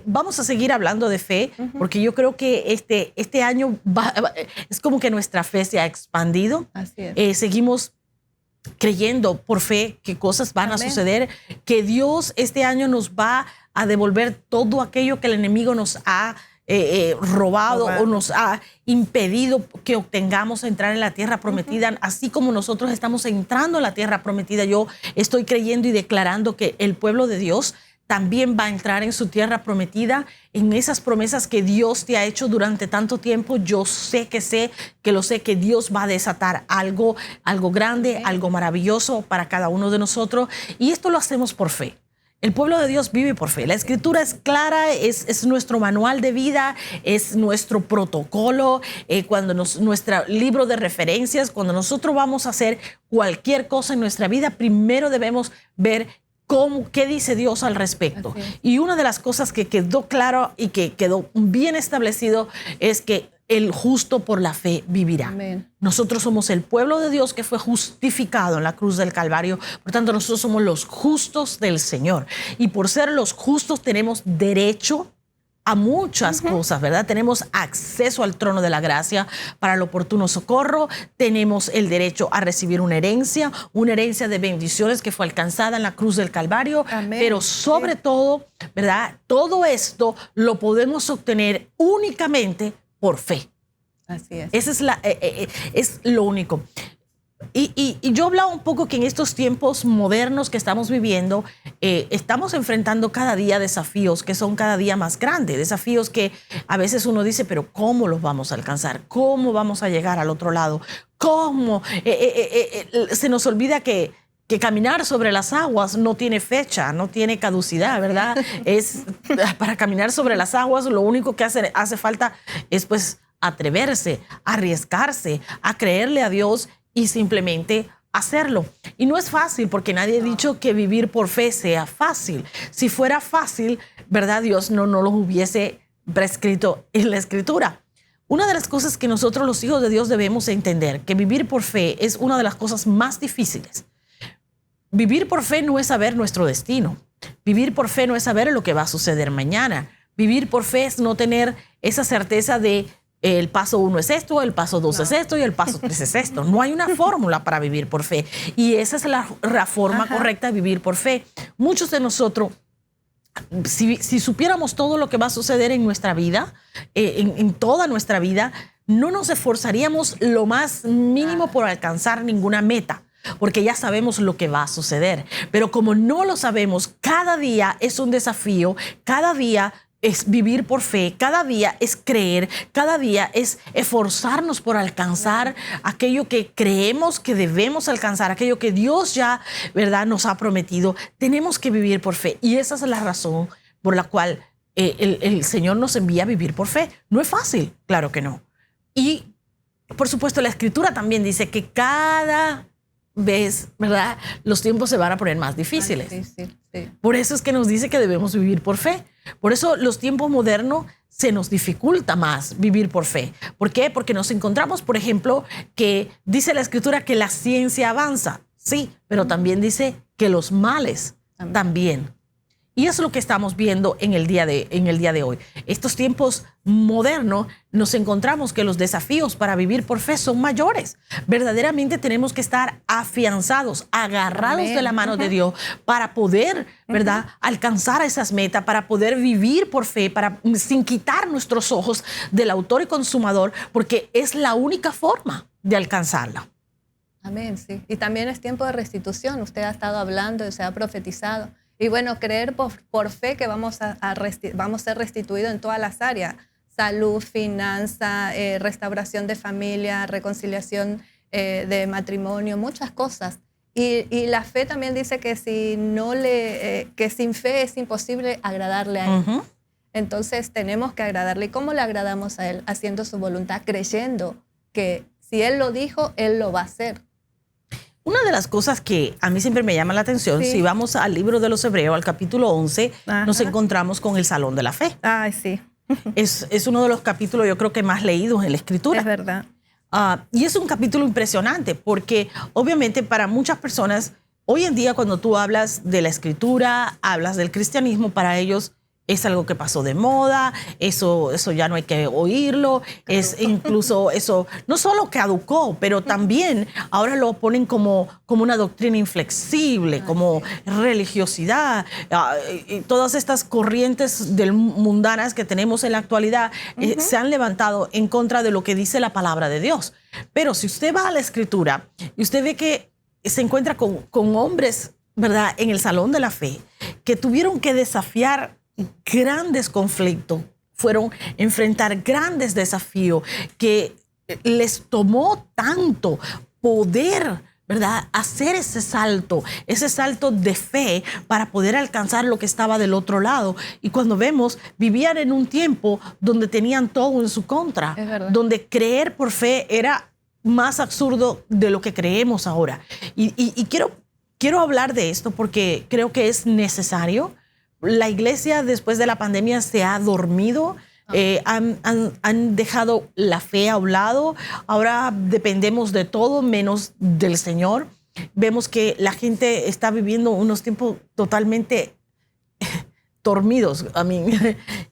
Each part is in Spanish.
Vamos a seguir hablando de fe, porque yo creo que este año es como que nuestra fe se ha expandido. Así es. Seguimos creyendo por fe que cosas van Amén. a suceder, que Dios este año nos va a devolver todo aquello que el enemigo nos ha robado o nos ha impedido que obtengamos entrar en la tierra prometida, así como nosotros estamos entrando en la tierra prometida. Yo estoy creyendo y declarando que el pueblo de Dios también va a entrar en su tierra prometida, en esas promesas que Dios te ha hecho durante tanto tiempo. Yo sé que Dios va a desatar algo grande, algo maravilloso para cada uno de nosotros, y esto lo hacemos por fe. El pueblo de Dios vive por fe. La escritura es clara, es nuestro manual de vida, es nuestro protocolo, nuestro libro de referencias. Cuando nosotros vamos a hacer cualquier cosa en nuestra vida, primero debemos ver qué dice Dios al respecto. Y una de las cosas que quedó claro y que quedó bien establecido es que el justo por la fe vivirá. Amén. Nosotros somos el pueblo de Dios que fue justificado en la cruz del Calvario. Por tanto, nosotros somos los justos del Señor. Y por ser los justos tenemos derecho a muchas cosas, ¿verdad? Tenemos acceso al trono de la gracia para el oportuno socorro. Tenemos el derecho a recibir una herencia de bendiciones que fue alcanzada en la cruz del Calvario. Amén. Pero sobre todo, ¿verdad? Todo esto lo podemos obtener únicamente por fe. Así es. Esa es lo único. Y yo hablaba un poco que en estos tiempos modernos que estamos viviendo, estamos enfrentando cada día desafíos que son cada día más grandes, desafíos que a veces uno dice, pero ¿cómo los vamos a alcanzar? ¿Cómo vamos a llegar al otro lado? ¿Cómo? Se nos olvida que caminar sobre las aguas no tiene fecha, no tiene caducidad, ¿verdad? Para caminar sobre las aguas lo único que hace falta es pues atreverse, arriesgarse, a creerle a Dios y simplemente hacerlo. Y no es fácil, porque nadie ha dicho que vivir por fe sea fácil. Si fuera fácil, ¿verdad? Dios no los hubiese prescrito en la Escritura. Una de las cosas que nosotros los hijos de Dios debemos entender, que vivir por fe es una de las cosas más difíciles. Vivir por fe no es saber nuestro destino. Vivir por fe no es saber lo que va a suceder mañana. Vivir por fe es no tener esa certeza de el paso 1 es esto, el paso 2 es esto y el paso 3 es esto. No hay una fórmula para vivir por fe. Y esa es la forma correcta de vivir por fe. Muchos de nosotros, si supiéramos todo lo que va a suceder en nuestra vida, en toda nuestra vida, no nos esforzaríamos lo más mínimo por alcanzar ninguna meta, porque ya sabemos lo que va a suceder. Pero como no lo sabemos, cada día es un desafío, cada día es vivir por fe, cada día es creer, cada día es esforzarnos por alcanzar aquello que creemos que debemos alcanzar, aquello que Dios ya, ¿verdad?, nos ha prometido. Tenemos que vivir por fe, y esa es la razón por la cual el Señor nos envía a vivir por fe. No es fácil, claro que no. Y por supuesto la Escritura también dice que cada vez, ¿verdad?, los tiempos se van a poner más difíciles. Sí. Por eso es que nos dice que debemos vivir por fe. Por eso los tiempos modernos se nos dificulta más vivir por fe. ¿Por qué? Porque nos encontramos, por ejemplo, que dice la Escritura que la ciencia avanza. Sí, pero también dice que los males también. Y eso es lo que estamos viendo en el día de hoy. Estos tiempos modernos nos encontramos que los desafíos para vivir por fe son mayores. Verdaderamente tenemos que estar afianzados, agarrados de la mano de Dios para poder, ¿verdad?, alcanzar esas metas, para poder vivir por fe, sin quitar nuestros ojos del autor y consumador, porque es la única forma de alcanzarla. Amén, sí. Y también es tiempo de restitución. Usted ha estado hablando y se ha profetizado. Y bueno, creer por fe que vamos a ser restituidos en todas las áreas: salud, finanza, restauración de familia, reconciliación de matrimonio, muchas cosas. Y la fe también dice que que sin fe es imposible agradarle a Él. Entonces tenemos que agradarle. ¿Y cómo le agradamos a Él? Haciendo su voluntad, creyendo que si Él lo dijo, Él lo va a hacer. Una de las cosas que a mí siempre me llama la atención, si vamos al libro de los Hebreos, al capítulo 11, nos encontramos con el Salón de la Fe. Ay, sí. Es uno de los capítulos, yo creo que más leídos en la Escritura. Es verdad. Y es un capítulo impresionante porque obviamente para muchas personas, hoy en día cuando tú hablas de la Escritura, hablas del cristianismo, para ellos es algo que pasó de moda, eso ya no hay que oírlo, es incluso eso, no solo caducó, pero también ahora lo ponen como una doctrina inflexible, como religiosidad, y todas estas corrientes mundanas que tenemos en la actualidad se han levantado en contra de lo que dice la palabra de Dios. Pero si usted va a la Escritura y usted ve que se encuentra con hombres, ¿verdad?, en el salón de la fe, que tuvieron que desafiar grandes conflictos, fueron a enfrentar grandes desafíos, que les tomó tanto poder, ¿verdad?, hacer ese salto de fe para poder alcanzar lo que estaba del otro lado. Y cuando vemos, vivían en un tiempo donde tenían todo en su contra, donde creer por fe era más absurdo de lo que creemos ahora. Y quiero hablar de esto porque creo que es necesario. La iglesia después de la pandemia se ha dormido, han dejado la fe a un lado, ahora dependemos de todo menos del Señor. Vemos que la gente está viviendo unos tiempos totalmente dormidos,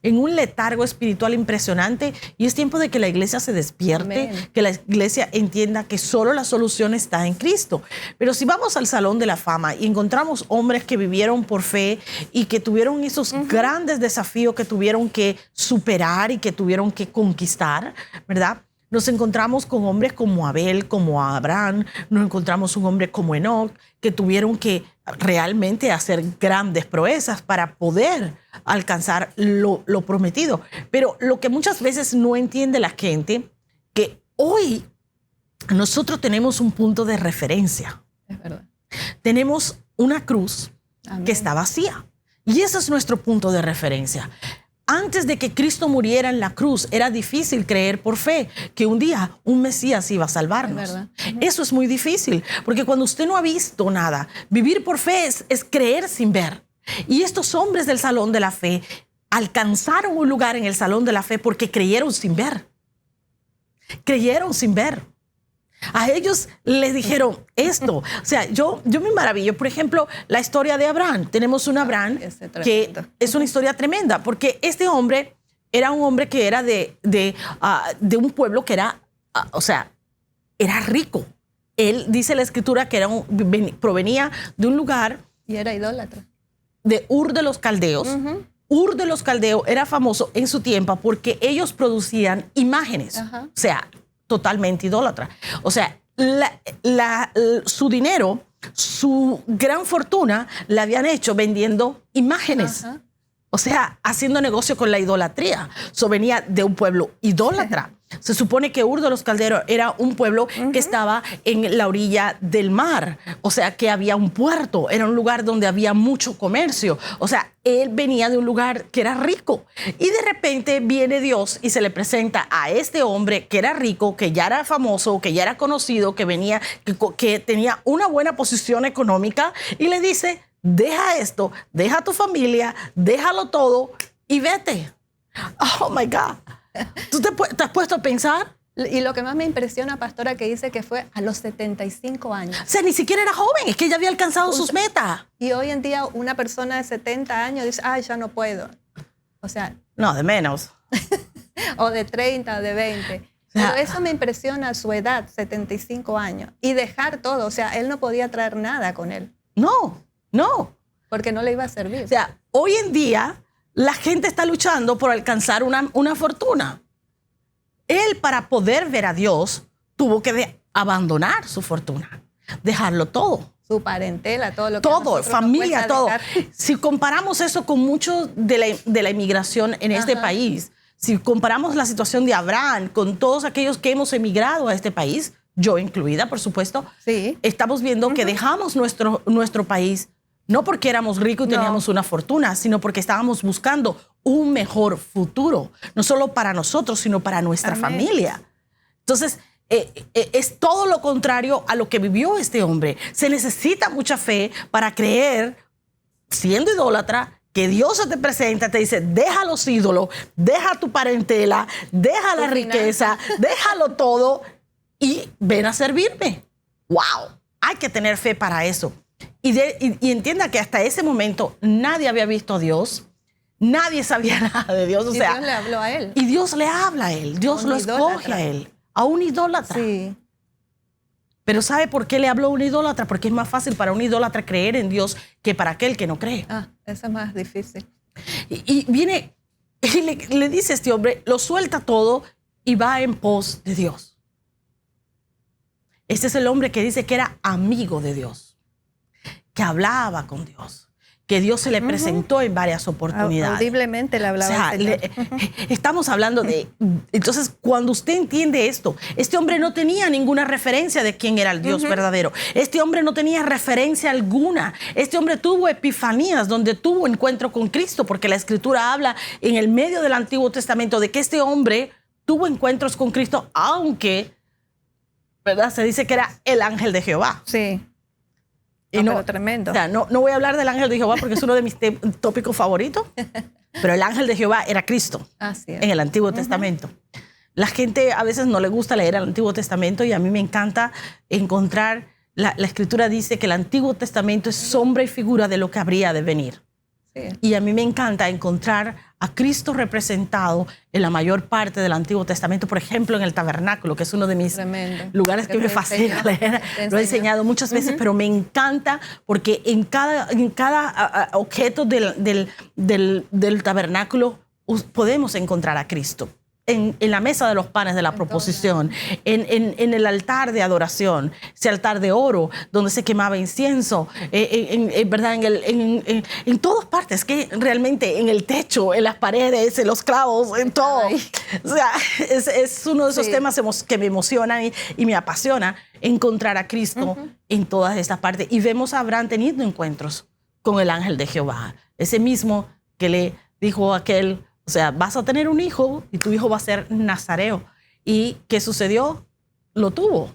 en un letargo espiritual impresionante, y es tiempo de que la iglesia se despierte. Amén. Que la iglesia entienda que solo la solución está en Cristo. Pero si vamos al Salón de la Fama y encontramos hombres que vivieron por fe y que tuvieron esos grandes desafíos que tuvieron que superar y que tuvieron que conquistar, ¿verdad? Nos encontramos con hombres como Abel, como Abraham, nos encontramos un hombre como Enoc, que tuvieron que realmente hacer grandes proezas para poder alcanzar lo prometido. Pero lo que muchas veces no entiende la gente, que hoy nosotros tenemos un punto de referencia. Es verdad. Tenemos una cruz que está vacía. Y ese es nuestro punto de referencia. Antes de que Cristo muriera en la cruz, era difícil creer por fe que un día un Mesías iba a salvarnos. Eso es muy difícil, porque cuando usted no ha visto nada, vivir por fe es creer sin ver. Y estos hombres del Salón de la Fe alcanzaron un lugar en el Salón de la Fe porque creyeron sin ver. Creyeron sin ver. A ellos les dijeron esto. O sea, yo me maravillo. Por ejemplo, la historia de Abraham. Tenemos un Abraham que es una historia tremenda, porque este hombre era un hombre que era de un pueblo que era, era rico. Él dice la Escritura que provenía de un lugar. Y era idólatra. De Ur de los Caldeos. Ur de los Caldeos era famoso en su tiempo porque ellos producían imágenes. O sea, totalmente idólatra. O sea, su dinero, su gran fortuna la habían hecho vendiendo imágenes. O sea, haciendo negocio con la idolatría. Eso venía de un pueblo idólatra. Se supone que Ur de los Calderos era un pueblo que estaba en la orilla del mar. O sea, que había un puerto. Era un lugar donde había mucho comercio. O sea, él venía de un lugar que era rico. Y de repente viene Dios y se le presenta a este hombre que era rico, que ya era famoso, que ya era conocido, que tenía una buena posición económica, y le dice: deja esto, deja tu familia, déjalo todo y vete. Oh, my God. ¿Tú te has puesto a pensar? Y lo que más me impresiona, pastora, que dice que fue a los 75 años. O sea, ni siquiera era joven, es que ya había alcanzado sus metas. Y hoy en día una persona de 70 años dice: ay, ya no puedo. O sea... No, de menos. O de 30, o de 20. Pero eso me impresiona, su edad, 75 años. Y dejar todo, o sea, él no podía traer nada con él. No. Porque no le iba a servir. O sea, hoy en día la gente está luchando por alcanzar una fortuna. Él, para poder ver a Dios, tuvo que abandonar su fortuna, dejarlo todo. Su parentela, todo lo que todo, familia, todo. Si comparamos eso con mucho de la inmigración en este país, si comparamos la situación de Abraham con todos aquellos que hemos emigrado a este país, yo incluida, por supuesto, estamos viendo que dejamos nuestro país no porque éramos ricos y teníamos una fortuna, sino porque estábamos buscando un mejor futuro, no solo para nosotros, sino para nuestra familia. Entonces, es todo lo contrario a lo que vivió este hombre. Se necesita mucha fe para creer, siendo idólatra, que Dios se te presenta, te dice: deja los ídolos, deja tu parentela, deja la riqueza, déjalo todo y ven a servirme. ¡Wow! Hay que tener fe para eso. Y entienda que hasta ese momento nadie había visto a Dios, Nadie sabía nada de Dios. O sea, Dios le habló a él. y Dios le habla a él. Dios lo escoge a él. A un idólatra. Sí. Pero ¿sabe por qué le habló a un idólatra? Porque es más fácil para un idólatra creer en Dios que para aquel que no cree. Eso es más difícil. Y viene y le dice a este hombre, lo suelta todo y va en pos de Dios. Este es el hombre que dice que era amigo de Dios, que hablaba con Dios, que Dios se le presentó en varias oportunidades. Audiblemente le hablaba. O sea, estamos hablando de... Entonces, cuando usted entiende esto, este hombre no tenía ninguna referencia de quién era el Dios verdadero. Este hombre no tenía referencia alguna. Este hombre tuvo epifanías donde tuvo encuentro con Cristo, porque la Escritura habla en el medio del Antiguo Testamento de que este hombre tuvo encuentros con Cristo, aunque, ¿verdad? Se dice que era el ángel de Jehová. Sí. Y Pero tremendo. O sea, no voy a hablar del ángel de Jehová porque es uno de mis tópicos favoritos, pero el ángel de Jehová era Cristo. Así es. En el Antiguo Testamento. La gente a veces no le gusta leer el Antiguo Testamento y a mí me encanta encontrar, la Escritura dice que el Antiguo Testamento es sombra y figura de lo que habría de venir. Sí. Y a mí me encanta encontrar a Cristo representado en la mayor parte del Antiguo Testamento, por ejemplo, en el tabernáculo, que es uno de mis lugares que me fascina leer. Lo he enseñado muchas veces, pero me encanta porque en cada objeto del tabernáculo podemos encontrar a Cristo. En la mesa de los panes de la proposición, en el altar de adoración, ese altar de oro donde se quemaba incienso, ¿verdad? En todas partes, que realmente en el techo, en las paredes, en los clavos, en todo. O sea, es uno de esos temas que me emocionan y me apasiona encontrar a Cristo en todas estas partes. Y vemos a Abraham teniendo encuentros con el ángel de Jehová, ese mismo que le dijo a aquel, o sea, vas a tener un hijo y tu hijo va a ser nazareo. ¿Y qué sucedió? Lo tuvo.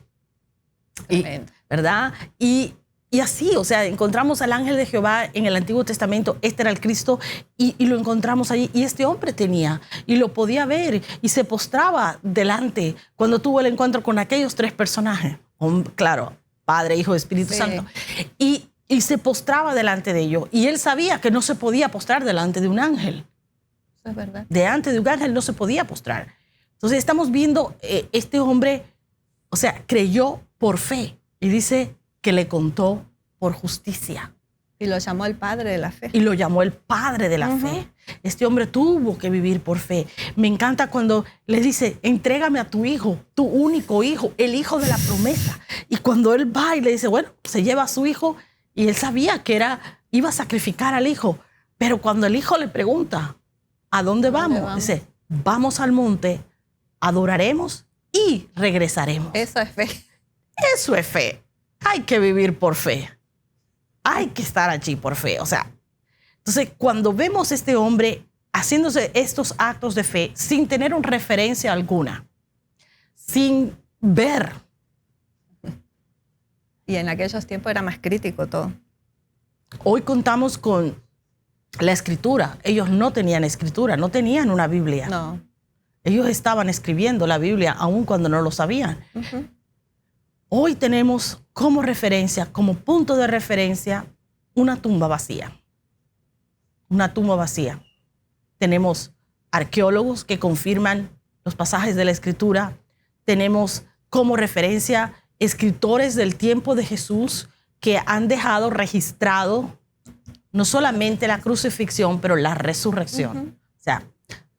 ¿Verdad? Y así, o sea, encontramos al ángel de Jehová en el Antiguo Testamento. Este era el Cristo y lo encontramos allí. Y este hombre tenía y lo podía ver y se postraba delante cuando tuvo el encuentro con aquellos tres personajes. Claro, Padre, Hijo, Espíritu Santo. Y se postraba delante de ellos. Y él sabía que no se podía postrar delante de un ángel. Es verdad. Delante de un ángel no se podía postrar. Entonces estamos viendo este hombre, o sea, creyó por fe y dice que le contó por justicia. Y lo llamó el padre de la fe. Y lo llamó el padre de la fe. Este hombre tuvo que vivir por fe. Me encanta cuando le dice, entrégame a tu hijo, tu único hijo, el hijo de la promesa. Y cuando él va y le dice, bueno, se lleva a su hijo y él sabía que iba a sacrificar al hijo. Pero cuando el hijo le pregunta, ¿a dónde vamos? Dice, vamos al monte, adoraremos y regresaremos. Eso es fe. Eso es fe. Hay que vivir por fe. Hay que estar allí por fe. O sea, entonces cuando vemos a este hombre haciéndose estos actos de fe sin tener una referencia alguna, sin ver. Y en aquellos tiempos era más crítico todo. Hoy contamos con la escritura. Ellos no tenían escritura, no tenían una Biblia. No. Ellos estaban escribiendo la Biblia aun cuando no lo sabían. Hoy tenemos como referencia, como punto de referencia, una tumba vacía. Una tumba vacía. Tenemos arqueólogos que confirman los pasajes de la escritura. Tenemos como referencia escritores del tiempo de Jesús que han dejado registrado no solamente la crucifixión, pero la resurrección. O sea,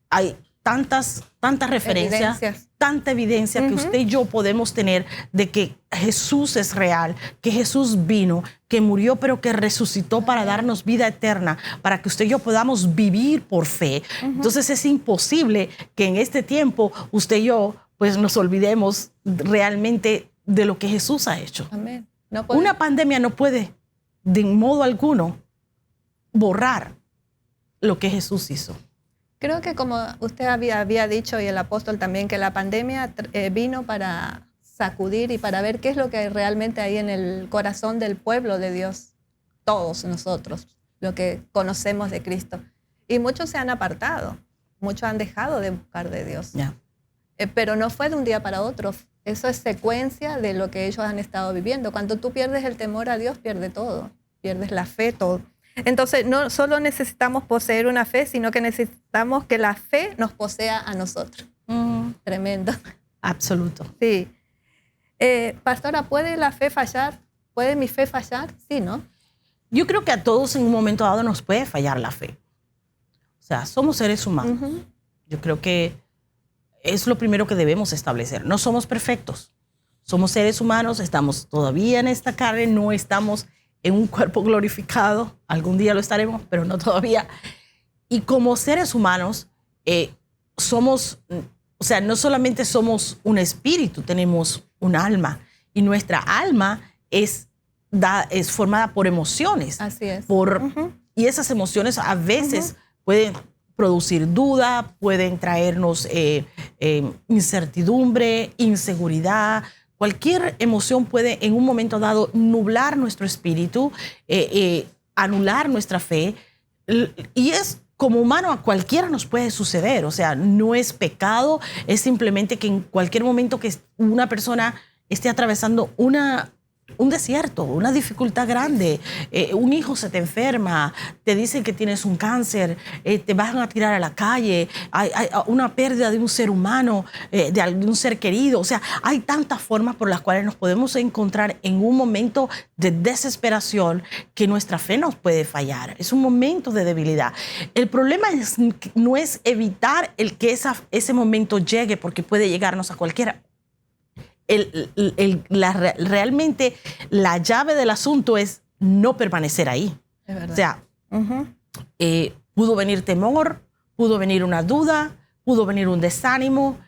hay tantas referencias, tanta evidencia que usted y yo podemos tener de que Jesús es real, que Jesús vino, que murió, pero que resucitó para darnos vida eterna, para que usted y yo podamos vivir por fe. Entonces es imposible que en este tiempo usted y yo pues nos olvidemos realmente de lo que Jesús ha hecho. Amén. Una pandemia no puede de modo alguno borrar lo que Jesús hizo. Creo que como usted había dicho y el apóstol también, que la pandemia vino para sacudir y para ver qué es lo que hay realmente ahí en el corazón del pueblo de Dios, todos nosotros, lo que conocemos de Cristo. Y muchos se han apartado, muchos han dejado de buscar de Dios. Pero no fue de un día para otro. Eso es secuencia de lo que ellos han estado viviendo. Cuando tú pierdes el temor a Dios, pierdes todo. Pierdes la fe, todo. Entonces, no solo necesitamos poseer una fe, sino que necesitamos que la fe nos posea a nosotros. Tremendo. Absoluto. Sí. Pastora, ¿puede la fe fallar? ¿Puede mi fe fallar? Sí, ¿no? Yo creo que a todos en un momento dado nos puede fallar la fe. O sea, somos seres humanos. Yo creo que es lo primero que debemos establecer. No somos perfectos. Somos seres humanos, estamos todavía en esta carne, no estamos en un cuerpo glorificado. Algún día lo estaremos, pero no todavía. Y como seres humanos, somos, o sea, no solamente somos un espíritu, tenemos un alma. Y nuestra alma es formada por emociones. Así es. Y esas emociones a veces pueden producir duda, pueden traernos incertidumbre, inseguridad. Cualquier emoción puede en un momento dado nublar nuestro espíritu, anular nuestra fe. Y es como humano, a cualquiera nos puede suceder. O sea, no es pecado, es simplemente que en cualquier momento que una persona esté atravesando un desierto, una dificultad grande, un hijo se te enferma, te dicen que tienes un cáncer, te van a tirar a la calle, hay una pérdida de un ser humano, de un ser querido. O sea, hay tantas formas por las cuales nos podemos encontrar en un momento de desesperación que nuestra fe nos puede fallar. Es un momento de debilidad. El problema no es evitar que ese momento llegue, porque puede llegarnos a cualquiera. Realmente la llave del asunto es no permanecer ahí. Es verdad. O sea, pudo venir temor, pudo venir una duda, pudo venir un desánimo,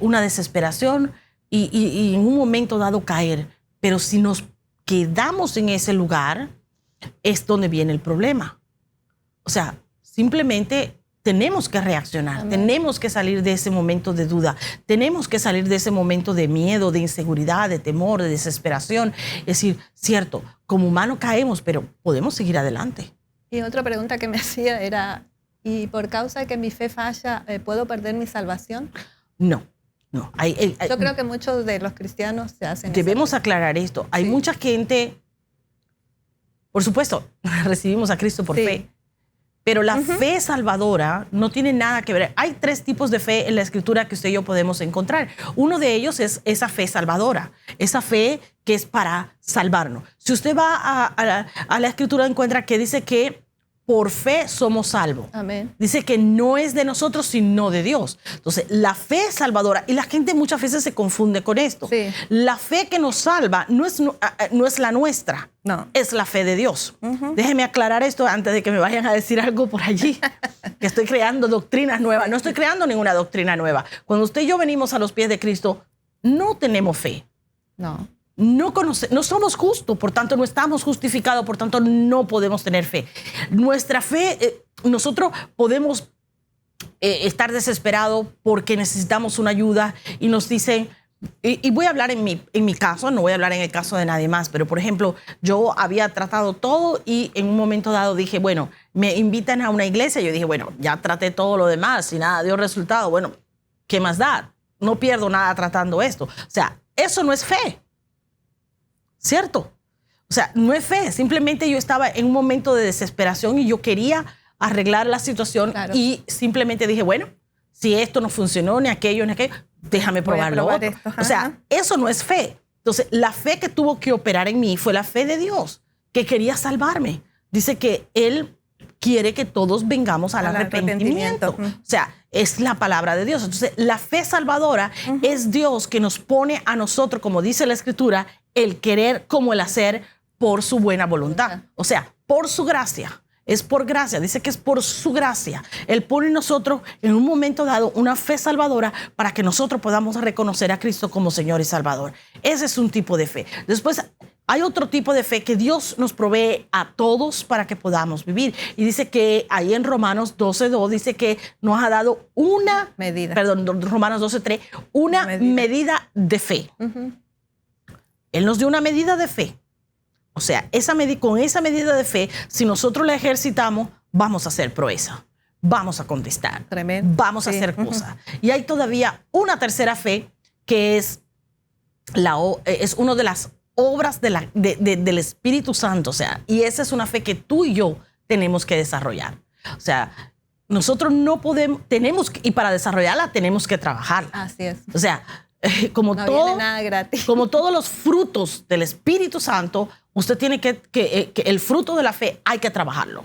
una desesperación y en un momento dado caer. Pero si nos quedamos en ese lugar, es donde viene el problema. O sea, simplemente tenemos que reaccionar. Amén. Tenemos que salir de ese momento de duda, tenemos que salir de ese momento de miedo, de inseguridad, de temor, de desesperación. Es decir, cierto, como humanos caemos, pero podemos seguir adelante. Y otra pregunta que me hacía era, ¿y por causa de que mi fe falla, puedo perder mi salvación? No. Yo creo que muchos de los cristianos se hacen eso. Debemos aclarar esto. Hay mucha gente, por supuesto, recibimos a Cristo por fe. Pero la fe salvadora no tiene nada que ver. Hay 3 tipos de fe en la Escritura que usted y yo podemos encontrar. Uno de ellos es esa fe salvadora, esa fe que es para salvarnos. Si usted va a la Escritura, encuentra que dice que por fe somos salvos. Amén. Dice que no es de nosotros, sino de Dios. Entonces, la fe salvadora, y la gente muchas veces se confunde con esto. Sí. La fe que nos salva no es la nuestra, no. Es la fe de Dios. Déjeme aclarar esto antes de que me vayan a decir algo por allí, que estoy creando doctrinas nuevas. No estoy creando ninguna doctrina nueva. Cuando usted y yo venimos a los pies de Cristo, no tenemos fe. No. No somos justos, por tanto no estamos justificados, por tanto no podemos tener fe. Nuestra fe, nosotros podemos estar desesperados porque necesitamos una ayuda y nos dicen, y voy a hablar en mi caso, no voy a hablar en el caso de nadie más, pero por ejemplo, yo había tratado todo y en un momento dado dije, bueno, me invitan a una iglesia, yo dije, bueno, ya traté todo lo demás y nada dio resultado, bueno, ¿qué más da? No pierdo nada tratando esto. O sea, eso no es fe. ¿Cierto? O sea, no es fe. Simplemente yo estaba en un momento de desesperación y yo quería arreglar la situación. Claro. Y simplemente dije, bueno, si esto no funcionó, ni aquello, déjame probarlo. O sea, eso no es fe. Entonces, la fe que tuvo que operar en mí fue la fe de Dios, que quería salvarme. Dice que Él quiere que todos vengamos al arrepentimiento. O sea, es la palabra de Dios. Entonces, la fe salvadora es Dios que nos pone a nosotros, como dice la Escritura, el querer como el hacer por su buena voluntad. O sea, por su gracia. Es por gracia. Dice que es por su gracia. Él pone en nosotros, en un momento dado, una fe salvadora para que nosotros podamos reconocer a Cristo como Señor y Salvador. Ese es un tipo de fe. Después, hay otro tipo de fe que Dios nos provee a todos para que podamos vivir. Y dice que ahí en Romanos 12:2 dice que nos ha dado una medida. Perdón, Romanos 12:3, una medida de fe. Él nos dio una medida de fe. O sea, con esa medida de fe, si nosotros la ejercitamos, vamos a hacer proeza. Vamos a contestar. Tremendo. Vamos a hacer cosas. Y hay todavía una tercera fe que es una de las obras del Espíritu Santo. O sea, y esa es una fe que tú y yo tenemos que desarrollar. O sea, nosotros no podemos, y para desarrollarla tenemos que trabajarla. Así es. O sea, como No todo, viene nada gratis. como todos los frutos del Espíritu Santo, usted tiene que el fruto de la fe hay que trabajarlo.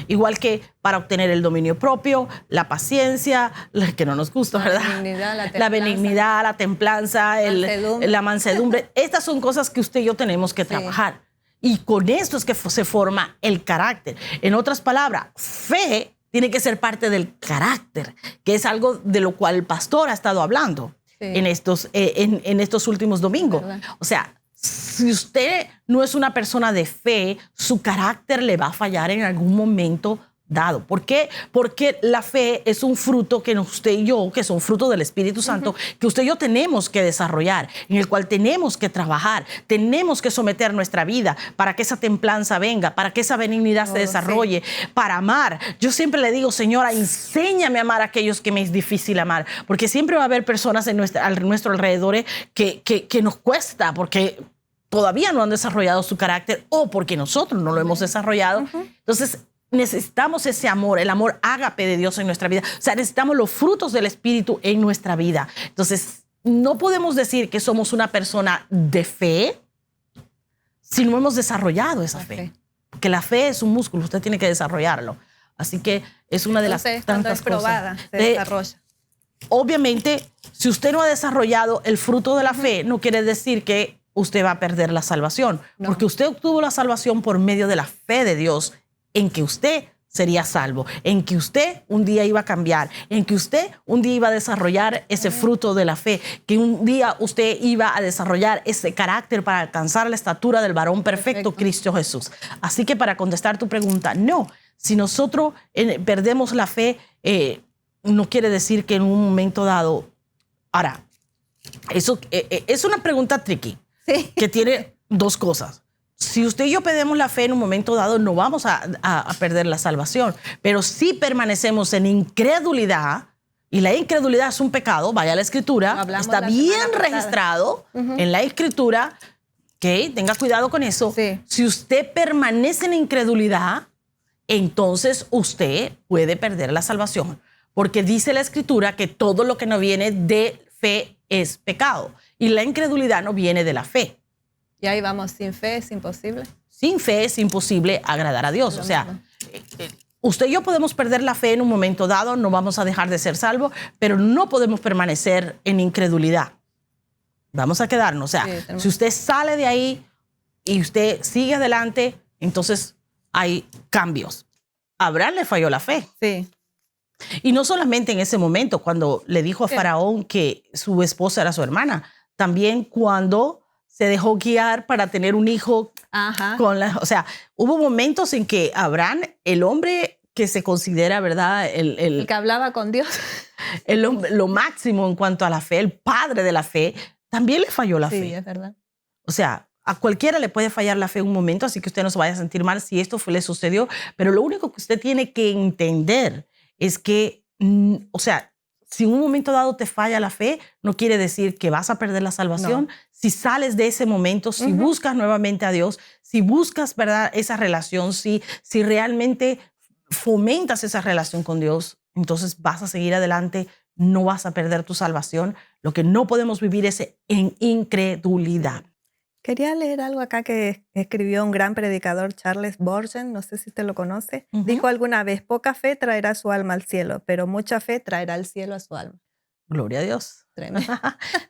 Igual que para obtener el dominio propio, la paciencia, que no nos gusta, ¿verdad? La benignidad, la templanza, la mansedumbre. Estas son cosas que usted y yo tenemos que trabajar. Y con esto es que se forma el carácter. En otras palabras, fe tiene que ser parte del carácter, que es algo de lo cual el pastor ha estado hablando en estos últimos domingos. O sea, si usted no es una persona de fe, su carácter le va a fallar en algún momento dado. ¿Por qué? Porque la fe es un fruto que usted y yo, que son frutos del Espíritu Santo, que usted y yo tenemos que desarrollar, en el cual tenemos que trabajar, tenemos que someter nuestra vida para que esa templanza venga, para que esa benignidad se desarrolle, para amar. Yo siempre le digo, Señora, enséñame a amar a aquellos que me es difícil amar, porque siempre va a haber personas a nuestro alrededor que nos cuesta, porque todavía no han desarrollado su carácter o porque nosotros no lo hemos desarrollado. Entonces, necesitamos ese amor, el amor ágape de Dios en nuestra vida. O sea, necesitamos los frutos del Espíritu en nuestra vida. Entonces, no podemos decir que somos una persona de fe si no hemos desarrollado esa fe. Porque la fe es un músculo, usted tiene que desarrollarlo. Así que es una de las tantas probada, cosas. Se desarrolla. Obviamente, si usted no ha desarrollado el fruto de la fe, no quiere decir que usted va a perder la salvación. Porque usted obtuvo la salvación por medio de la fe de Dios en que usted sería salvo, en que usted un día iba a cambiar, en que usted un día iba a desarrollar ese fruto de la fe, que un día usted iba a desarrollar ese carácter para alcanzar la estatura del varón perfecto, Cristo Jesús. Así que para contestar tu pregunta, no. Si nosotros perdemos la fe, no quiere decir que en un momento dado... Ahora, eso es una pregunta tricky, que tiene dos cosas. Si usted y yo perdemos la fe en un momento dado, no vamos a perder la salvación. Pero si permanecemos en incredulidad, y la incredulidad es un pecado, vaya a la Escritura, está bien registrado en la Escritura, que tenga cuidado con eso. Si usted permanece en incredulidad, entonces usted puede perder la salvación. Porque dice la Escritura que todo lo que no viene de fe es pecado. Y la incredulidad no viene de la fe. Y ahí vamos, sin fe es imposible. Sin fe es imposible agradar a Dios. O sea, usted y yo podemos perder la fe en un momento dado, no vamos a dejar de ser salvos, pero no podemos permanecer en incredulidad. Vamos a quedarnos. O sea, si usted sale de ahí y usted sigue adelante, entonces hay cambios. A Abraham le falló la fe. Sí. Y no solamente en ese momento, cuando le dijo a Faraón que su esposa era su hermana, también cuando se dejó guiar para tener un hijo. O sea, hubo momentos en que Abraham, el hombre que se considera, ¿verdad? El que hablaba con Dios. Lo máximo en cuanto a la fe, el padre de la fe, también le falló la fe. Sí, es verdad. O sea, a cualquiera le puede fallar la fe un momento, así que usted no se vaya a sentir mal si esto le sucedió, pero lo único que usted tiene que entender es que, o sea, si en un momento dado te falla la fe, no quiere decir que vas a perder la salvación. No. Si sales de ese momento, si buscas nuevamente a Dios, si buscas, ¿verdad?, esa relación, si realmente fomentas esa relación con Dios, entonces vas a seguir adelante, no vas a perder tu salvación. Lo que no podemos vivir es en incredulidad. Quería leer algo acá que escribió un gran predicador, Charles Spurgeon, no sé si usted lo conoce. Dijo alguna vez, poca fe traerá su alma al cielo, pero mucha fe traerá al cielo a su alma. Gloria a Dios. Tremendo.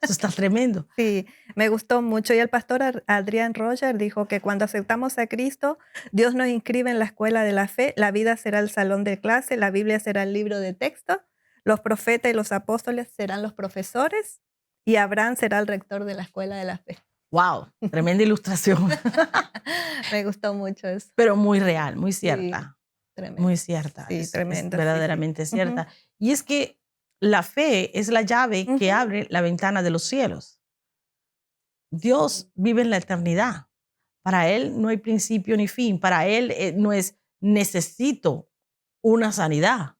Eso está tremendo. Sí, me gustó mucho. Y el pastor Adrian Roger dijo que cuando aceptamos a Cristo, Dios nos inscribe en la escuela de la fe, la vida será el salón de clase, la Biblia será el libro de texto, los profetas y los apóstoles serán los profesores y Abraham será el rector de la escuela de la fe. Wow, tremenda ilustración. Me gustó mucho eso. Pero muy real, muy cierta. Sí, tremendo. Muy cierta. Sí, tremenda. Es verdaderamente cierta. Y es que la fe es la llave que abre la ventana de los cielos. Dios vive en la eternidad. Para Él no hay principio ni fin. Para Él no es necesito una sanidad.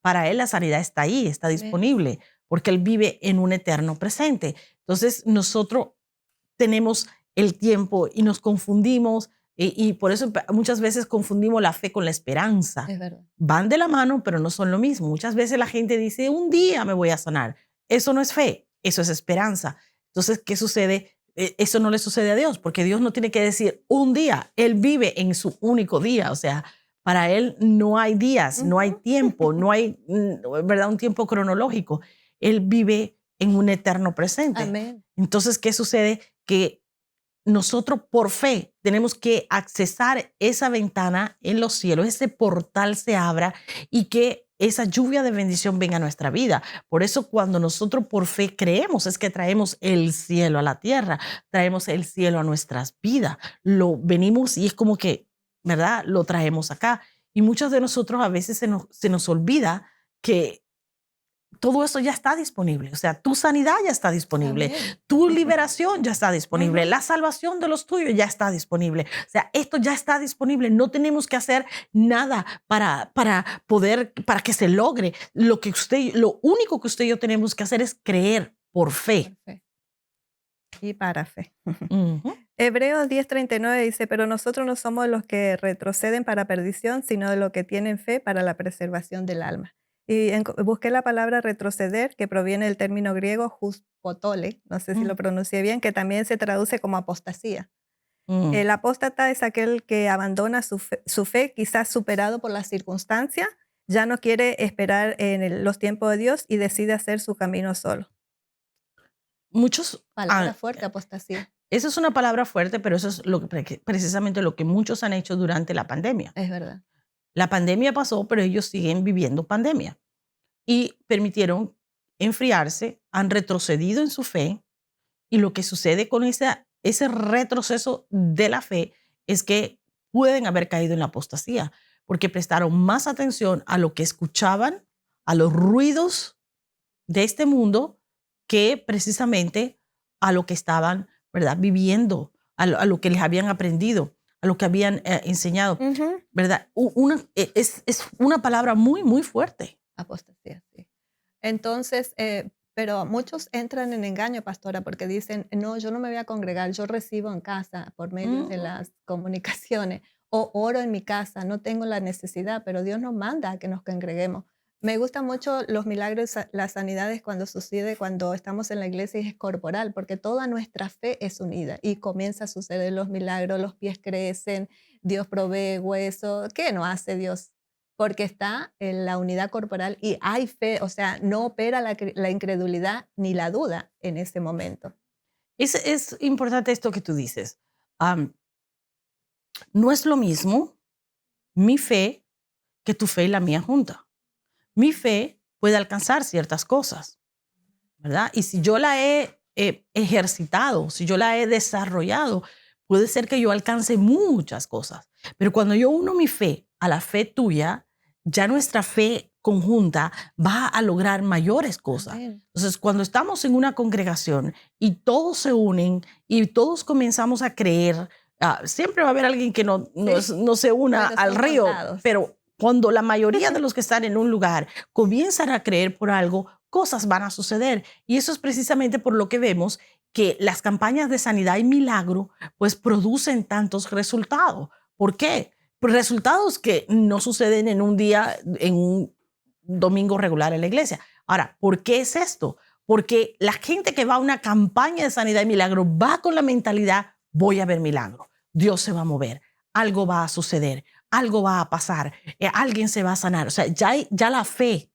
Para Él la sanidad está ahí, está disponible, porque Él vive en un eterno presente. Entonces nosotros tenemos el tiempo y nos confundimos Y por eso muchas veces confundimos la fe con la esperanza. Es verdad. Van de la mano, pero no son lo mismo. Muchas veces la gente dice, un día me voy a sanar. Eso no es fe, eso es esperanza. Entonces, ¿qué sucede? Eso no le sucede a Dios, porque Dios no tiene que decir un día. Él vive en su único día. O sea, para Él no hay días, no hay tiempo, no hay, ¿verdad?, un tiempo cronológico. Él vive en un eterno presente. Amén. Entonces, ¿qué sucede? Que nosotros por fe tenemos que accesar esa ventana en los cielos, ese portal se abra y que esa lluvia de bendición venga a nuestra vida. Por eso cuando nosotros por fe creemos es que traemos el cielo a la tierra, traemos el cielo a nuestras vidas. Lo venimos y es como que, ¿verdad?, lo traemos acá. Y muchos de nosotros a veces se nos olvida que todo eso ya está disponible. O sea, tu sanidad ya está disponible. Amén. Tu liberación ya está disponible. La salvación de los tuyos ya está disponible. O sea, esto ya está disponible. No tenemos que hacer nada para que se logre. Lo único que usted y yo tenemos que hacer es creer por fe. Por fe. Y para fe. Ujú. Hebreos 10:39 dice, pero nosotros no somos los que retroceden para perdición, sino de los que tienen fe para la preservación del alma. Y busqué la palabra retroceder, que proviene del término griego huspotole, no sé si lo pronuncié bien, que también se traduce como apostasía. Mm. El apóstata es aquel que abandona su fe, quizás superado por las circunstancias, ya no quiere esperar en los tiempos de Dios y decide hacer su camino solo. Muchos, Palabra fuerte, apostasía. esa es una palabra fuerte, pero eso es precisamente lo que muchos han hecho durante la pandemia. Es verdad. La pandemia pasó, pero ellos siguen viviendo pandemia y permitieron enfriarse, han retrocedido en su fe y lo que sucede con ese retroceso de la fe es que pueden haber caído en la apostasía porque prestaron más atención a lo que escuchaban, a los ruidos de este mundo, que precisamente a lo que estaban, ¿verdad?, viviendo, a lo que les habían aprendido, a lo que habían enseñado. Ujú. ¿Verdad? Es una palabra muy, muy fuerte. Apostasía, sí. Entonces, pero muchos entran en engaño, pastora, porque dicen, no, yo no me voy a congregar, yo recibo en casa por medio de las comunicaciones o oro en mi casa, no tengo la necesidad, pero Dios nos manda a que nos congreguemos. Me gustan mucho los milagros, las sanidades cuando sucede, cuando estamos en la iglesia y es corporal, porque toda nuestra fe es unida y comienza a suceder los milagros, los pies crecen, Dios provee hueso. ¿Qué no hace Dios? Porque está en la unidad corporal y hay fe, o sea, no opera la incredulidad ni la duda en ese momento. Es importante esto que tú dices. No es lo mismo mi fe que tu fe y la mía junta. Mi fe puede alcanzar ciertas cosas, ¿verdad? Y si yo la he ejercitado, si yo la he desarrollado, puede ser que yo alcance muchas cosas. Pero cuando yo uno mi fe a la fe tuya, ya nuestra fe conjunta va a lograr mayores cosas. Amén. Entonces, cuando estamos en una congregación y todos se unen y todos comenzamos a creer, siempre va a haber alguien que no se una Pero al son río, contados. pero cuando la mayoría de los que están en un lugar comienzan a creer por algo, cosas van a suceder. Y eso es precisamente por lo que vemos que las campañas de sanidad y milagro pues producen tantos resultados. ¿Por qué? Pues resultados que no suceden en un día, en un domingo regular en la iglesia. Ahora, ¿por qué es esto? Porque la gente que va a una campaña de sanidad y milagro va con la mentalidad, voy a ver milagro, Dios se va a mover, algo va a suceder, algo va a pasar, alguien se va a sanar. O sea, ya la fe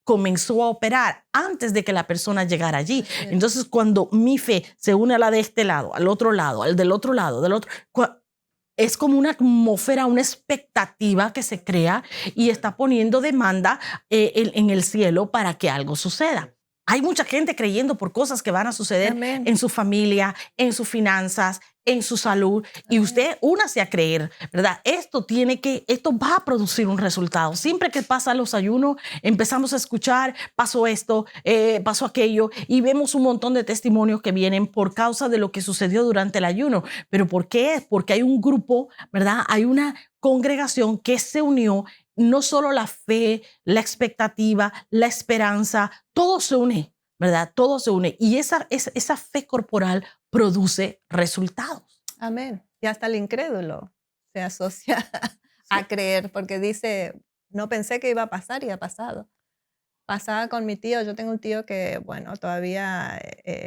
comenzó a operar antes de que la persona llegara allí. Entonces, cuando mi fe se une a la de este lado, al otro lado, al del otro lado, del otro, es como una atmósfera, una expectativa que se crea y está poniendo demanda en el cielo para que algo suceda. Hay mucha gente creyendo por cosas que van a suceder Amén. en su familia, en sus finanzas, en su salud. Y usted únase a creer, ¿verdad? Esto va a producir un resultado. Siempre que pasan los ayunos, empezamos a escuchar, pasó esto, pasó aquello, y vemos un montón de testimonios que vienen por causa de lo que sucedió durante el ayuno. ¿Pero por qué? Porque hay un grupo, ¿verdad? Hay una congregación que se unió. No solo la fe, la expectativa, la esperanza, todo se une, ¿verdad? Todo se une. Y esa fe corporal produce resultados. Amén. Y hasta el incrédulo se asocia a creer, porque dice, no pensé que iba a pasar y ha pasado. Pasaba con mi tío, yo tengo un tío que, bueno, todavía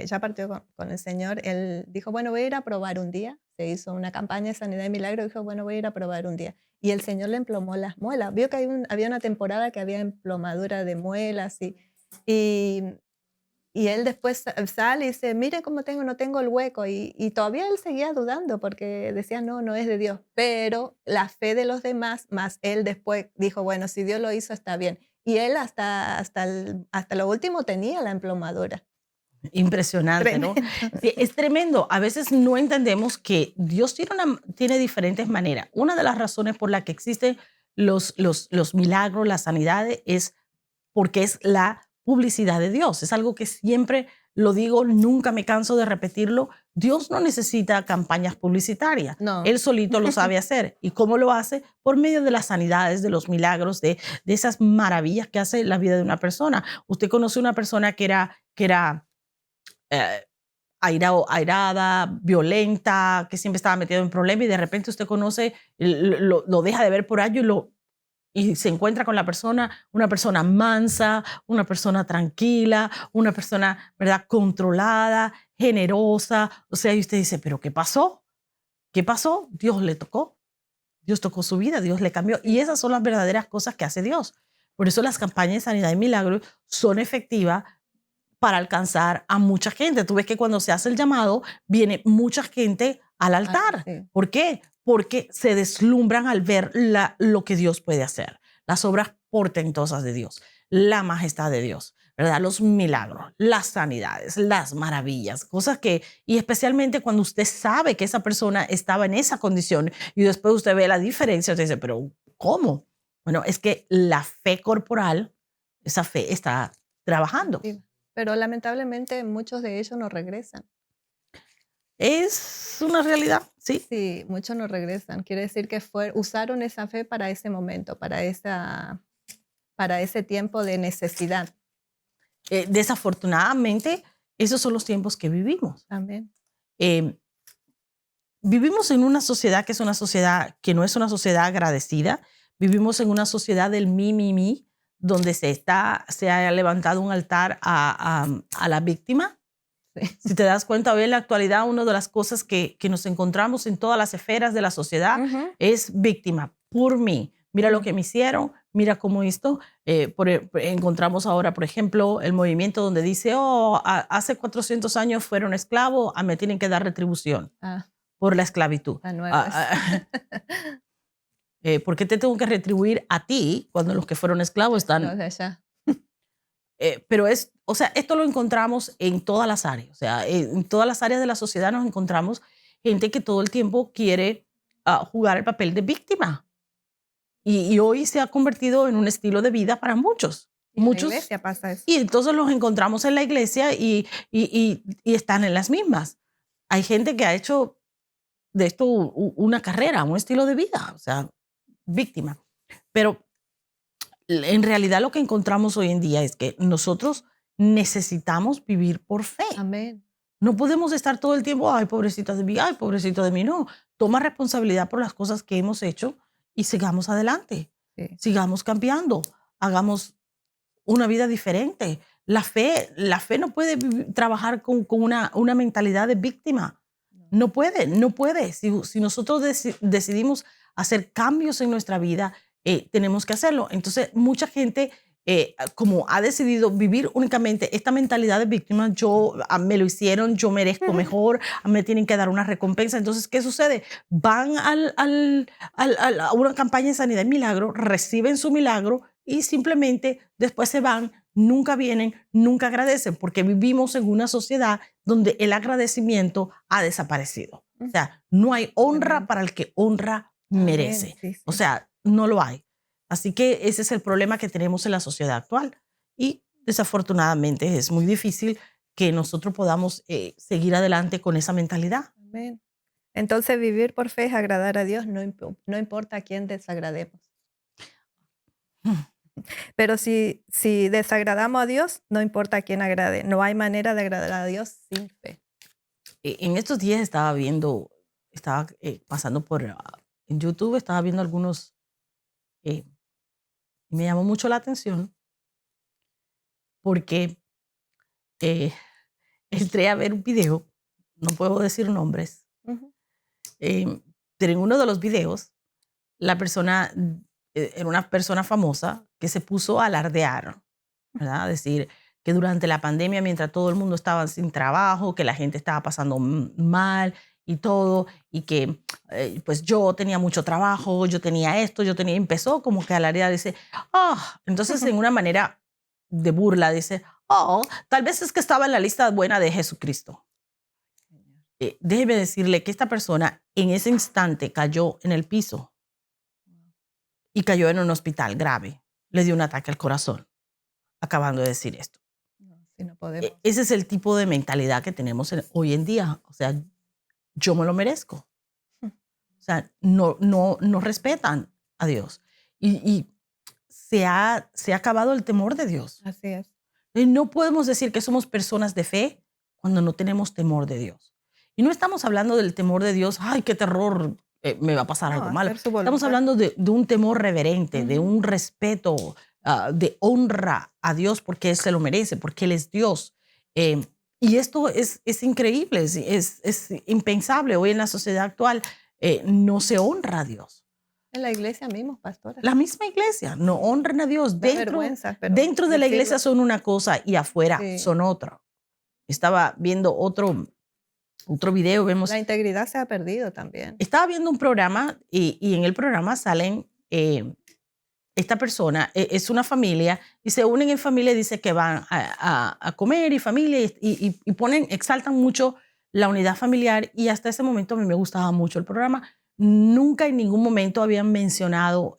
ya partió con el Señor. Él dijo, bueno, voy a ir a probar un día. Se hizo una campaña de sanidad y milagro, dijo, bueno, voy a ir a probar un día. Y el Señor le emplomó las muelas. Vio que había una temporada que había emplomadura de muelas y, y él después sale y dice, mire cómo tengo, no tengo el hueco. Y todavía él seguía dudando porque decía, no, no es de Dios. Pero la fe de los demás, más él después dijo, bueno, si Dios lo hizo, está bien. Y él hasta lo último tenía la emplomadura. Impresionante, ¿no? Tremendo. Sí, es tremendo. A veces no entendemos que Dios tiene diferentes maneras. Una de las razones por la que existen los milagros, las sanidades, es porque es la publicidad de Dios. Es algo que siempre lo digo, nunca me canso de repetirlo. Dios no necesita campañas publicitarias. No. Él solito lo sabe hacer. ¿Y cómo lo hace? Por medio de las sanidades, de los milagros, de esas maravillas que hace la vida de una persona. Usted conoce una persona que era eh, airada, violenta, que siempre estaba metido en problemas y de repente usted conoce, lo deja de ver por años y se encuentra con la persona, una persona mansa, una persona tranquila, una persona, ¿verdad?, controlada, generosa. O sea, y usted dice, ¿pero qué pasó? ¿Qué pasó? Dios le tocó. Dios tocó su vida, Dios le cambió. Y esas son las verdaderas cosas que hace Dios. Por eso las campañas de sanidad y milagros son efectivas para alcanzar a mucha gente. Tú ves que cuando se hace el llamado, viene mucha gente al altar. Sí. ¿Por qué? Porque se deslumbran al ver lo que Dios puede hacer, las obras portentosas de Dios, la majestad de Dios, ¿verdad? Los milagros, las sanidades, las maravillas, cosas que, y especialmente cuando usted sabe que esa persona estaba en esa condición y después usted ve la diferencia, usted dice, pero ¿cómo? Bueno, es que la fe corporal, esa fe está trabajando. Sí. Pero lamentablemente muchos de ellos no regresan. Es una realidad, sí. Sí, muchos no regresan. Quiere decir que usaron esa fe para ese momento, para ese tiempo de necesidad. Desafortunadamente, esos son los tiempos que vivimos. También. Eh, Vivimos en una sociedad que es una sociedad que no es una sociedad agradecida. Vivimos en una sociedad del mi, donde se ha levantado un altar a la víctima. Sí. Si te das cuenta, hoy en la actualidad, una de las cosas que nos encontramos en todas las esferas de la sociedad Ujú. es víctima, por mí. Mira lo que me hicieron, mira cómo esto. Encontramos ahora, por ejemplo, el movimiento donde dice, hace 400 años fueron esclavos, me tienen que dar retribución Ah, por la esclavitud. la nueva. ¿Por qué te tengo que retribuir a ti cuando los que fueron esclavos están? No, o sea, ya. Pero o sea, esto lo encontramos en todas las áreas. O sea, en todas las áreas de la sociedad nos encontramos gente que todo el tiempo quiere jugar el papel de víctima. Y hoy se ha convertido en un estilo de vida para muchos. Y en la Muchos. iglesia pasa eso. Y entonces los encontramos en la iglesia y están en las mismas. Hay gente que ha hecho de esto una carrera, un estilo de vida, o sea, víctima. Pero en realidad lo que encontramos hoy en día es que nosotros necesitamos vivir por fe. Amén. No podemos estar todo el tiempo, ay, pobrecita de mí, ay, pobrecito de mí. No, toma responsabilidad por las cosas que hemos hecho y sigamos adelante. Sí. Sigamos cambiando, hagamos una vida diferente. La fe no puede trabajar con una mentalidad de víctima. No puede, no puede. Si nosotros decidimos hacer cambios en nuestra vida, tenemos que hacerlo. Entonces, mucha gente, como ha decidido vivir únicamente esta mentalidad de víctima, me lo hicieron, yo merezco mejor, me tienen que dar una recompensa. Entonces, ¿qué sucede? Van a una campaña de sanidad y milagro, reciben su milagro y simplemente después se van, nunca vienen, nunca agradecen, porque vivimos en una sociedad donde el agradecimiento ha desaparecido. O sea, no hay honra para el que honra merece. Sí, sí. O sea, no lo hay. Así que ese es el problema que tenemos en la sociedad actual. Y desafortunadamente es muy difícil que nosotros podamos seguir adelante con esa mentalidad. Amén. Entonces, vivir por fe es agradar a Dios, no importa a quién desagrademos. Pero si desagradamos a Dios, no importa a quién agrade. No hay manera de agradar a Dios sin fe. En estos días estaba pasando por en YouTube, estaba viendo algunos, y me llamó mucho la atención porque entré a ver un video, no puedo decir nombres, Ujú. pero en uno de los videos, la persona era una persona famosa que se puso a alardear, ¿verdad? A decir que durante la pandemia, mientras todo el mundo estaba sin trabajo, que la gente estaba pasando mal y todo, y que pues yo tenía mucho trabajo, yo tenía esto, yo tenía, empezó como que a alardear, dice, entonces en una manera de burla, dice, tal vez es que estaba en la lista buena de Jesucristo. Déjeme decirle que esta persona en ese instante cayó en el piso y cayó en un hospital grave. Le dio un ataque al corazón, acabando de decir esto. No, sí, no podemos. Ese es el tipo de mentalidad que tenemos hoy en día. O sea, yo me lo merezco. O sea, no respetan a Dios. Y se ha acabado el temor de Dios. Así es. No podemos decir que somos personas de fe cuando no tenemos temor de Dios. Y no estamos hablando del temor de Dios, ay, qué terror, me va a pasar algo malo. hacer su Estamos voluntad. hablando de un temor reverente, de un respeto, de honra a Dios porque Él se lo merece, porque Él es Dios. Y esto es increíble, es impensable. Hoy en la sociedad actual no se honra a Dios. En la iglesia mismo, pastora. La misma iglesia no honran a Dios. Da vergüenza, pero Dentro de la decirlo. iglesia son una cosa y afuera Sí. son otra. Estaba viendo otro video, vemos. La integridad se ha perdido también. Estaba viendo un programa y en el programa salen esta persona, es una familia y se unen en familia y dice que van a comer y familia y ponen, exaltan mucho la unidad familiar y hasta ese momento a mí me gustaba mucho el programa. Nunca en ningún momento habían mencionado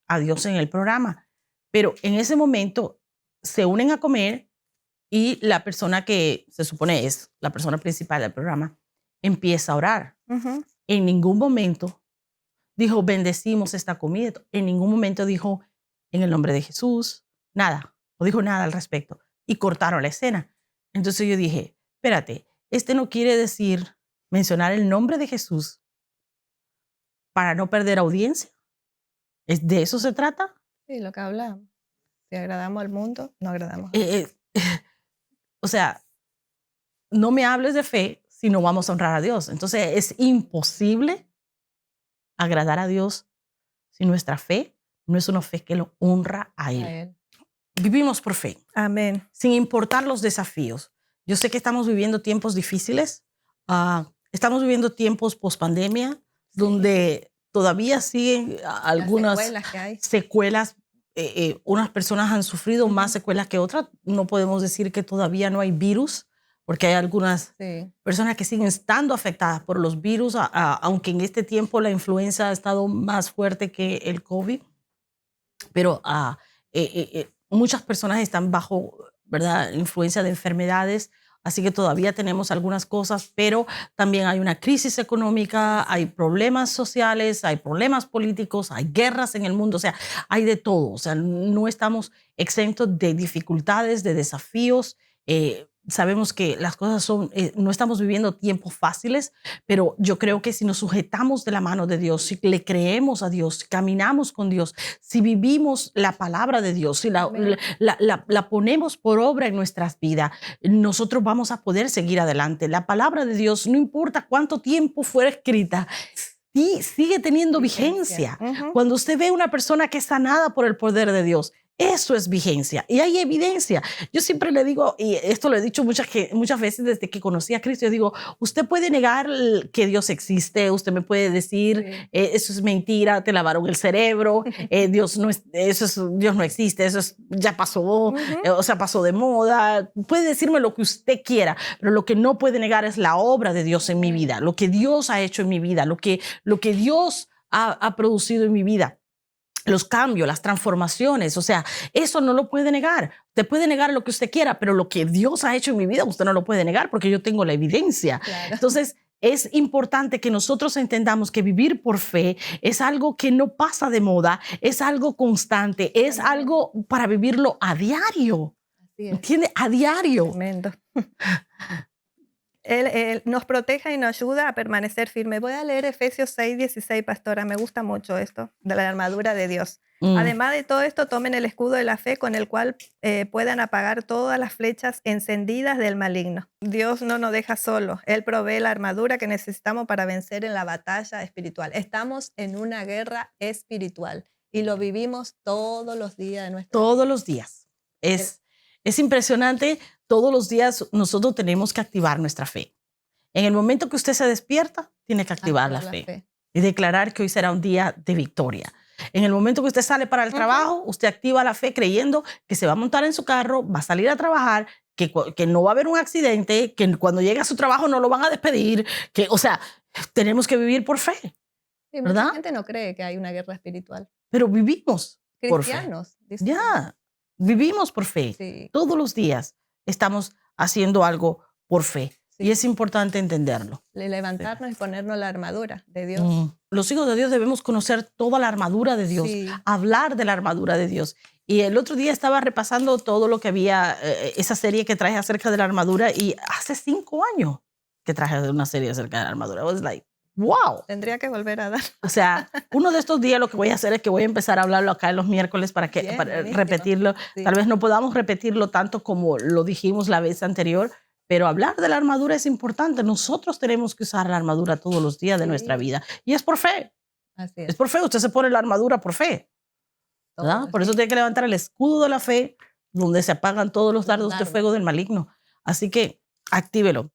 a Dios en el programa, pero en ese momento se unen a comer y la persona que se supone es la persona principal del programa empieza a orar. Ujú. En ningún momento dijo, bendecimos esta comida. En ningún momento dijo, en el nombre de Jesús, nada. No dijo nada al respecto. Y cortaron la escena. Entonces yo dije, espérate, no quiere decir mencionar el nombre de Jesús para no perder audiencia. ¿De eso se trata? Sí, lo que hablamos. Si agradamos al mundo, no agradamos a O sea, no me hables de fe si no vamos a honrar a Dios. Entonces es imposible agradar a Dios si nuestra fe no es una fe que lo honra a Él. Él. Vivimos por fe, Amén. sin importar los desafíos. Yo sé que estamos viviendo tiempos difíciles. Estamos viviendo tiempos post-pandemia, donde todavía siguen algunas Las secuelas que hay. secuelas. Unas personas han sufrido más secuelas que otras. No podemos decir que todavía no hay virus, porque hay algunas Sí. personas que siguen estando afectadas por los virus, aunque en este tiempo la influenza ha estado más fuerte que el COVID. Pero muchas personas están bajo, ¿verdad?, influencia de enfermedades, así que todavía tenemos algunas cosas, pero también hay una crisis económica, hay problemas sociales, hay problemas políticos, hay guerras en el mundo, o sea, hay de todo, o sea, no estamos exentos de dificultades, de desafíos. Sabemos que las cosas son, no estamos viviendo tiempos fáciles, pero yo creo que si nos sujetamos de la mano de Dios, si le creemos a Dios, si caminamos con Dios, si vivimos la palabra de Dios, si la ponemos por obra en nuestras vidas, nosotros vamos a poder seguir adelante. La palabra de Dios, no importa cuánto tiempo fuera escrita, y sigue teniendo vigencia. Ujú. Cuando usted ve una persona que es sanada por el poder de Dios, eso es vigencia y hay evidencia. Yo siempre le digo, y esto lo he dicho muchas veces desde que conocí a Cristo, yo digo, usted puede negar que Dios existe, usted me puede decir, Sí. eso es mentira, te lavaron el cerebro, Dios no existe, ya pasó, o sea, pasó de moda. Puede decirme lo que usted quiera, pero lo que no puede negar es la obra de Dios en mi vida, lo que Dios ha hecho en mi vida, lo que Dios ha producido en mi vida. Los cambios, las transformaciones, o sea, eso no lo puede negar. Usted puede negar lo que usted quiera, pero lo que Dios ha hecho en mi vida, usted no lo puede negar porque yo tengo la evidencia. Claro. Entonces, es importante que nosotros entendamos que vivir por fe es algo que no pasa de moda, es algo constante, es algo para vivirlo a diario. Así es. ¿Entiende? A diario. Tremendo. Él nos protege y nos ayuda a permanecer firme. Voy a leer Efesios 6:16, pastora. Me gusta mucho esto, de la armadura de Dios. Además de todo esto, tomen el escudo de la fe con el cual puedan apagar todas las flechas encendidas del maligno. Dios no nos deja solos. Él provee la armadura que necesitamos para vencer en la batalla espiritual. Estamos en una guerra espiritual y lo vivimos todos los días de nuestra vida. Todos los días. Es impresionante. Todos los días nosotros tenemos que activar nuestra fe. En el momento que usted se despierta, tiene que activar la fe y declarar que hoy será un día de victoria. En el momento que usted sale para el trabajo, usted activa la fe creyendo que se va a montar en su carro, va a salir a trabajar, que no va a haber un accidente, que cuando llegue a su trabajo no lo van a despedir. O sea, tenemos que vivir por fe. Sí, ¿verdad? mucha gente no cree que hay una guerra espiritual. Pero vivimos por fe. Cristianos. Ya, vivimos por fe. Sí. Todos los días estamos haciendo algo por fe. Sí. Y es importante entenderlo. Levantarnos y ponernos la armadura de Dios. Los hijos de Dios debemos conocer toda la armadura de Dios, Sí. hablar de la armadura de Dios. Y el otro día estaba repasando todo lo que había, esa serie que traje acerca de la armadura, y hace 5 años que traje una serie acerca de la armadura. I was like, wow. Tendría que volver a dar. O sea, uno de estos días lo que voy a hacer es que voy a empezar a hablarlo acá en los miércoles para Bien, buenísimo. repetirlo. Sí. Tal vez no podamos repetirlo tanto como lo dijimos la vez anterior, pero hablar de la armadura es importante. Nosotros tenemos que usar la armadura todos los días de Sí. nuestra vida. Y es por fe. Así Es es. por fe. Usted se pone la armadura por fe, ¿verdad? Todo, Por eso sí. tiene que levantar el escudo de la fe, donde se apagan todos los dardos de dardos. fuego del maligno. Así que actívelo.